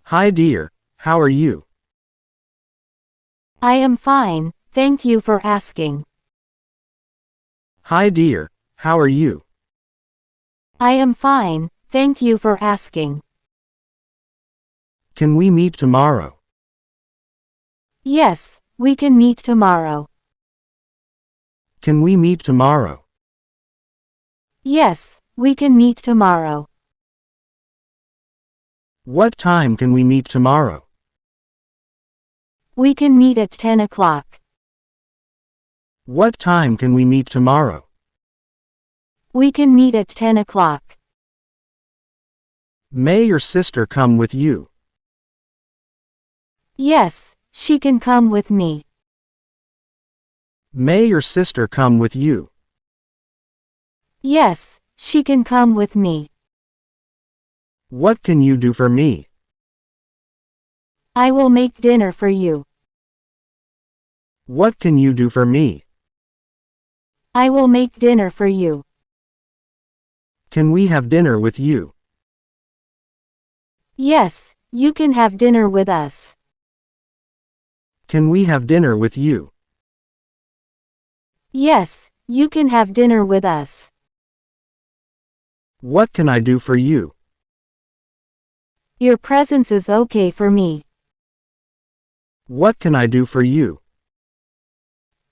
Hi dear, how are you? I am fine, thank you for asking. Hi dear, how are you? I am fine, thank you for asking. Can we meet tomorrow? Yes, we can meet tomorrow. Can we meet tomorrow? Yes, we can meet tomorrow. What time can we meet tomorrow? We can meet at 10 o'clock. What time can we meet tomorrow? We can meet at 10 o'clock. May your sister come with you? Yes, she can come with me. May your sister come with you? Yes, she can come with me. What can you do for me? I will make dinner for you. What can you do for me? I will make dinner for you. Can we have dinner with you? Yes, you can have dinner with us. Can we have dinner with you? Yes, you can have dinner with us. What can I do for you? Your presence is okay for me. What can I do for you?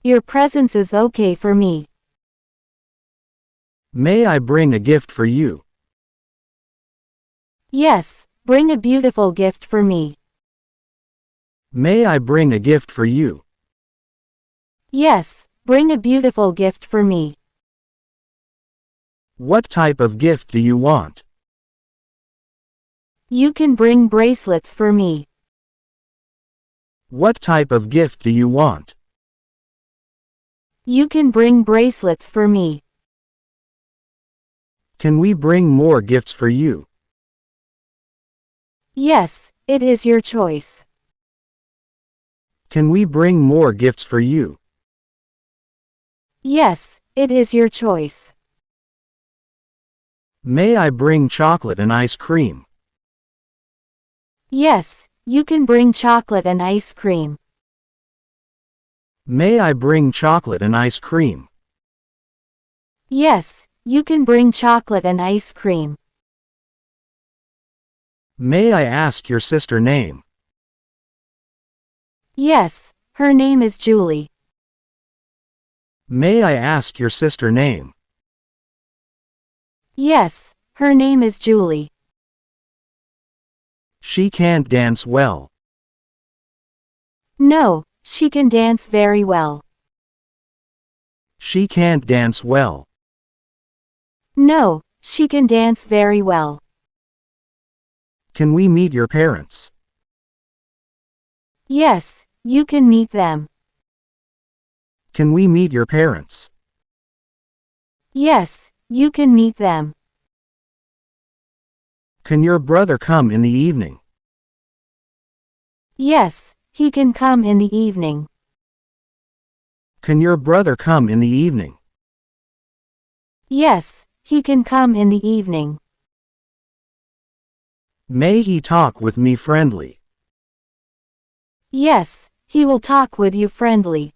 Your presence is okay for me. May I bring a gift for you? Yes, bring a beautiful gift for me. May I bring a gift for you? Yes, bring a beautiful gift for me. What type of gift do you want? You can bring bracelets for me. What type of gift do you want? You can bring bracelets for me. Can we bring more gifts for you? Yes, it is your choice. Can we bring more gifts for you? Yes, it is your choice. May I bring chocolate and ice cream? Yes, you can bring chocolate and ice cream. May I bring chocolate and ice cream? Yes, you can bring chocolate and ice cream. May I ask your sister name? Yes, her name is Julie. May I ask your sister name? Yes, her name is Julie. She can't dance well. No, she can dance very well. She can't dance well. No, she can dance very well. Can we meet your parents? Yes, you can meet them. Can we meet your parents? Yes, you can meet them. Can your brother come in the evening? Yes, he can come in the evening. Can your brother come in the evening? Yes, he can come in the evening. May he talk with me friendly? Yes, he will talk with you friendly.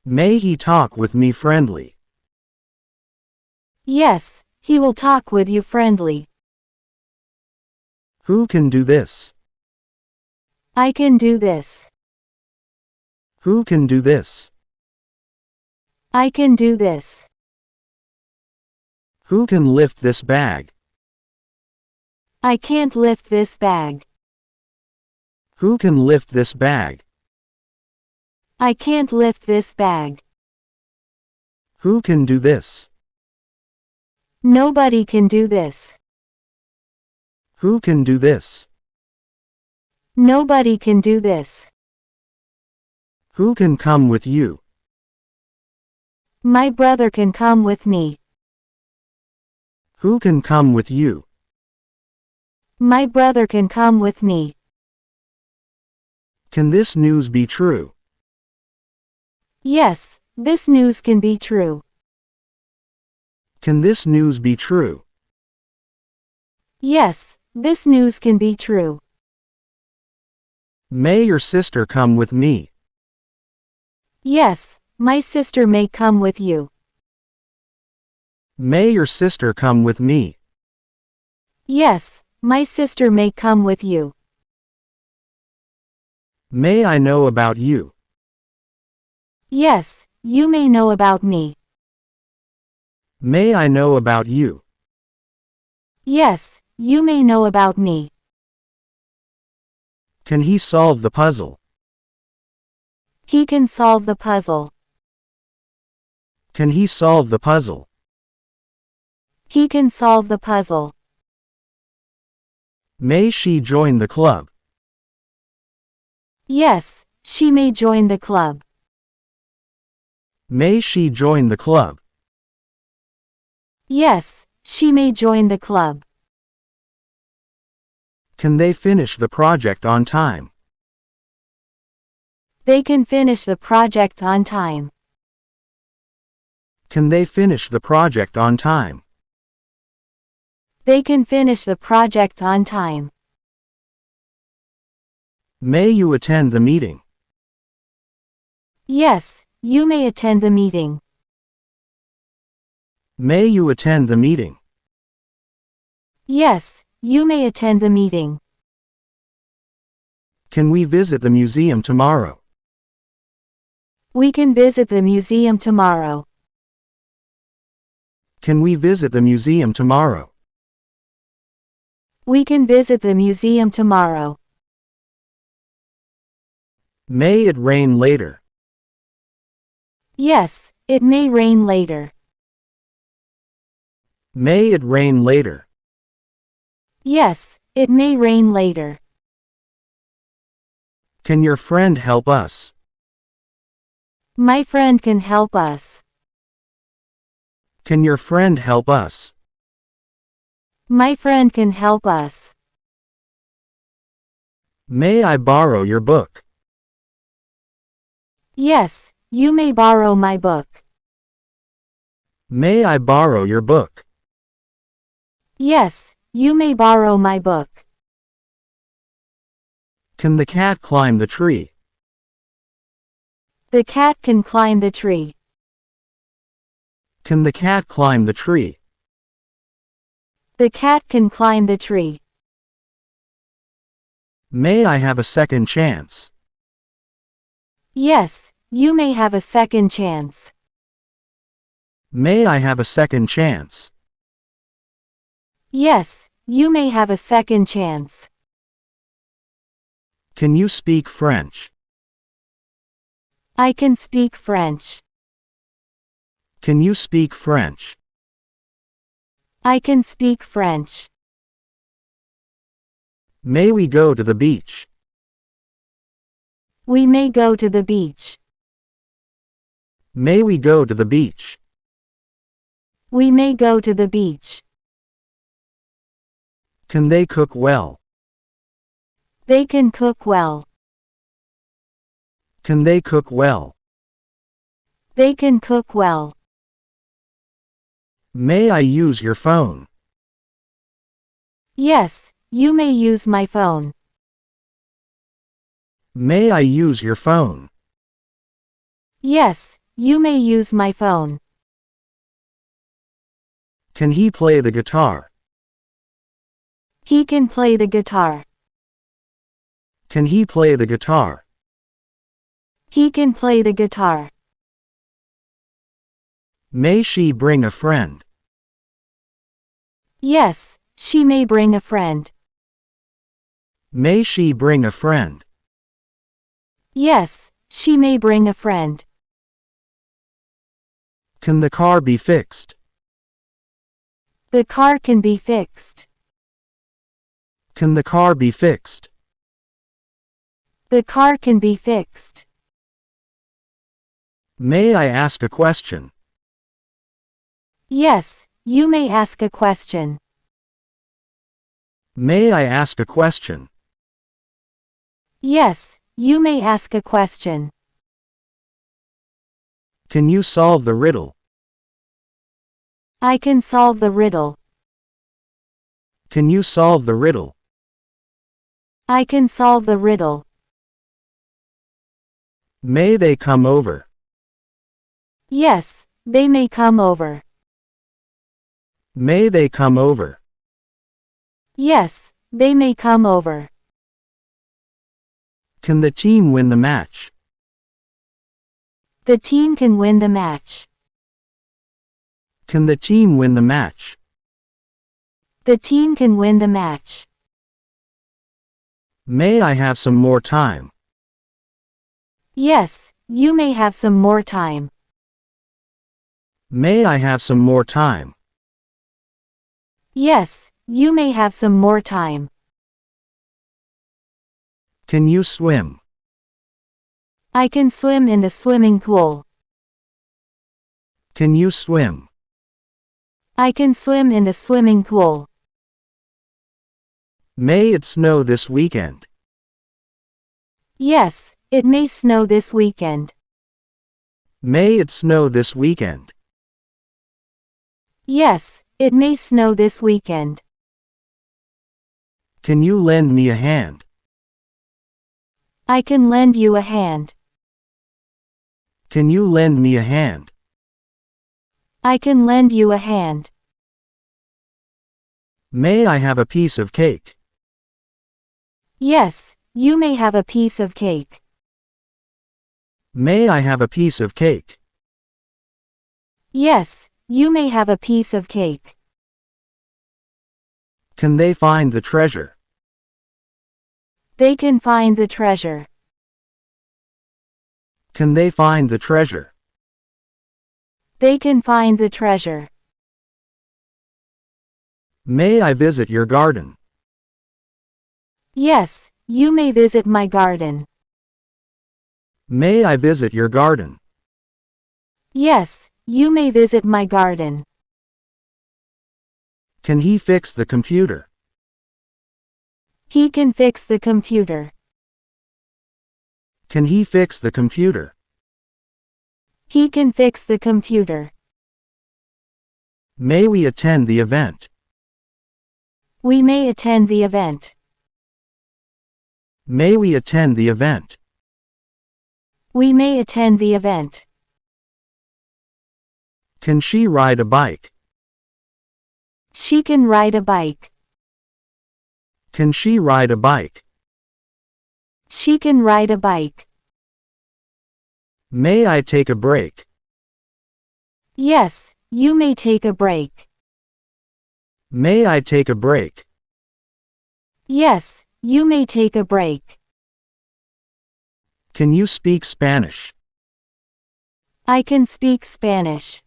May he talk with me friendly? Yes, he will talk with you friendly. Who can do this? I can do this. Who can do this? I can do this. Who can lift this bag? I can't lift this bag. Who can lift this bag? I can't lift this bag. Who can do this? Nobody can do this. Who can do this? Nobody can do this. Who can come with you? My brother can come with me. Who can come with you? My brother can come with me. Can this news be true? Yes, this news can be true. Can this news be true? Yes, this news can be true. May your sister come with me? Yes, my sister may come with you. May your sister come with me? Yes, my sister may come with you. May I know about you? Yes, you may know about me. May I know about you? Yes, you may know about me. Can he solve the puzzle? He can solve the puzzle. Can he solve the puzzle? He can solve the puzzle. May she join the club? Yes, she may join the club. May she join the club? Yes, she may join the club. Can they finish the project on time? They can finish the project on time. Can they finish the project on time? They can finish the project on time. May you attend the meeting? Yes, you may attend the meeting. May you attend the meeting? Yes, you may attend the meeting. Can we visit the museum tomorrow? We can visit the museum tomorrow. Can we visit the museum tomorrow? We can visit the museum tomorrow. May it rain later? Yes, it may rain later. May it rain later? Yes, it may rain later. Can your friend help us? My friend can help us. Can your friend help us? My friend can help us. May I borrow your book? Yes, you may borrow my book. May I borrow your book? Yes, you may borrow my book. Can the cat climb the tree? The cat can climb the tree. Can the cat climb the tree? The cat can climb the tree. May I have a second chance? Yes, you may have a second chance. May I have a second chance? Yes, you may have a second chance. Can you speak French? I can speak French. Can you speak French? I can speak French. May we go to the beach? We may go to the beach. May we go to the beach? We may go to the beach. Can they cook well? They can cook well. Can they cook well? They can cook well. May I use your phone? Yes, you may use my phone. May I use your phone? Yes, you may use my phone. Can he play the guitar? He can play the guitar. Can he play the guitar? He can play the guitar. May she bring a friend? Yes, she may bring a friend. May she bring a friend? Yes, she may bring a friend. Can the car be fixed? The car can be fixed. Can the car be fixed? The car can be fixed. May I ask a question? Yes, you may ask a question. May I ask a question? Yes, you may ask a question. Can you solve the riddle? I can solve the riddle. Can you solve the riddle? I can solve the riddle. May they come over? Yes, they may come over. May they come over? Yes, they may come over. Can the team win the match? The team can win the match. Can the team win the match? The team can win the match. May I have some more time? Yes, you may have some more time. May I have some more time? Yes, you may have some more time. Can you swim? I can swim in the swimming pool. Can you swim? I can swim in the swimming pool. May it snow this weekend? Yes, it may snow this weekend. May it snow this weekend? Yes, it may snow this weekend. Can you lend me a hand? I can lend you a hand. Can you lend me a hand? I can lend you a hand. May I have a piece of cake? Yes, you may have a piece of cake. May I have a piece of cake? Yes, you may have a piece of cake. Can they find the treasure? They can find the treasure. Can they find the treasure? They can find the treasure. May I visit your garden? Yes, you may visit my garden. May I visit your garden? Yes, you may visit my garden. Can he fix the computer? He can fix the computer. Can he fix the computer? He can fix the computer. May we attend the event? We may attend the event. May we attend the event? We may attend the event. Can she ride a bike? She can ride a bike. Can she ride a bike? She can ride a bike. May I take a break? Yes, you may take a break. May I take a break? Yes, you may take a break. Can you speak Spanish? I can speak Spanish.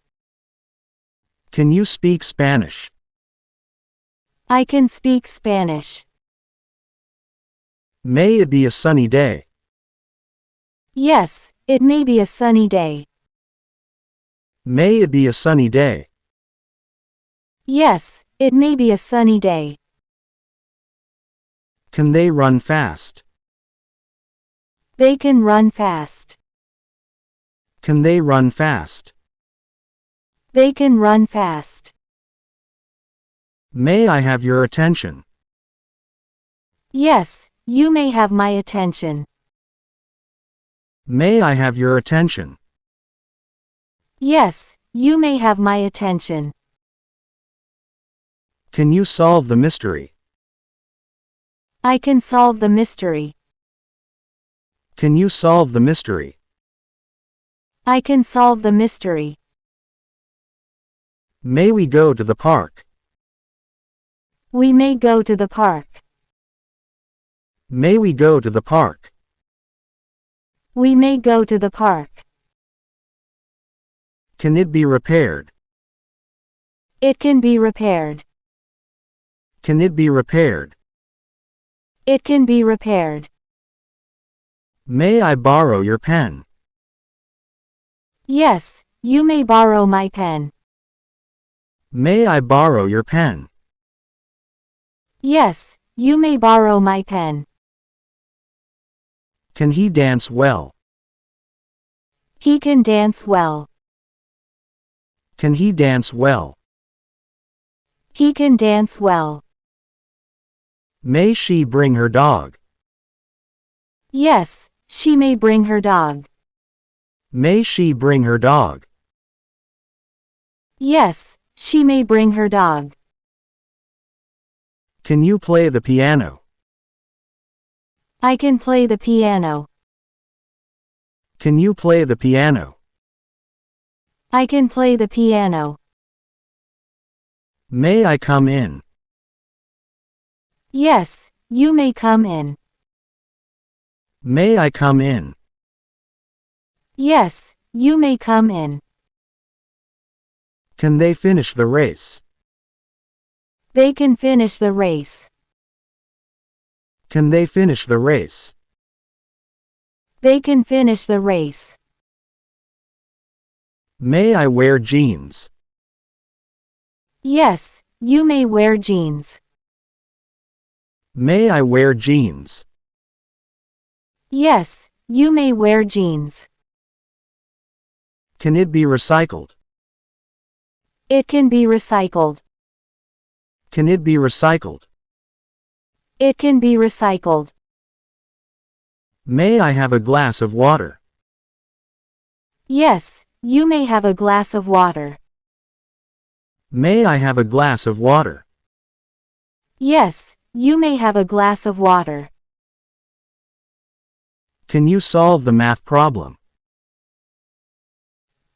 Can you speak Spanish? I can speak Spanish. May it be a sunny day. Yes, it may be a sunny day. May it be a sunny day. Yes, it may be a sunny day. Can they run fast? They can run fast. Can they run fast? They can run fast. May I have your attention? Yes, you may have my attention. May I have your attention? Yes, you may have my attention. Can you solve the mystery? I can solve the mystery. Can you solve the mystery? I can solve the mystery. May we go to the park? We may go to the park. May we go to the park? We may go to the park. Can it be repaired? It can be repaired. Can it be repaired? It can be repaired. May I borrow your pen? Yes, you may borrow my pen. May I borrow your pen? Yes, you may borrow my pen. Can he dance well? He can dance well. Can he dance well? He can dance well. May she bring her dog? Yes, she may bring her dog. May she bring her dog? Yes, she may bring her dog. Can you play the piano? I can play the piano. Can you play the piano? I can play the piano. May I come in? Yes, you may come in. May I come in? Yes, you may come in. Can they finish the race? They can finish the race. Can they finish the race? They can finish the race. May I wear jeans? Yes, you may wear jeans. May I wear jeans? Yes, you may wear jeans. Can it be recycled? It can be recycled. Can it be recycled? It can be recycled. May I have a glass of water? Yes, you may have a glass of water. May I have a glass of water? Yes, you may have a glass of water. Can you solve the math problem?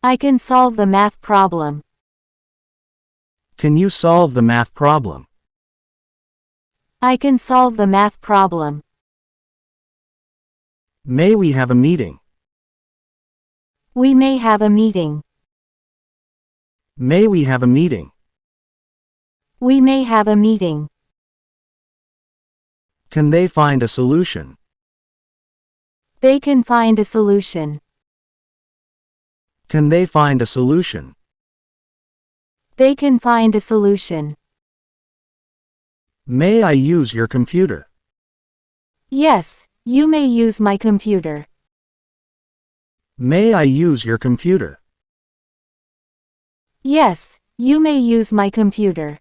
I can solve the math problem. Can you solve the math problem? I can solve the math problem. May we have a meeting? We may have a meeting. May we have a meeting? We may have a meeting. Can they find a solution? They can find a solution. Can they find a solution? They can find a solution. May I use your computer? Yes, you may use my computer. May I use your computer? Yes, you may use my computer.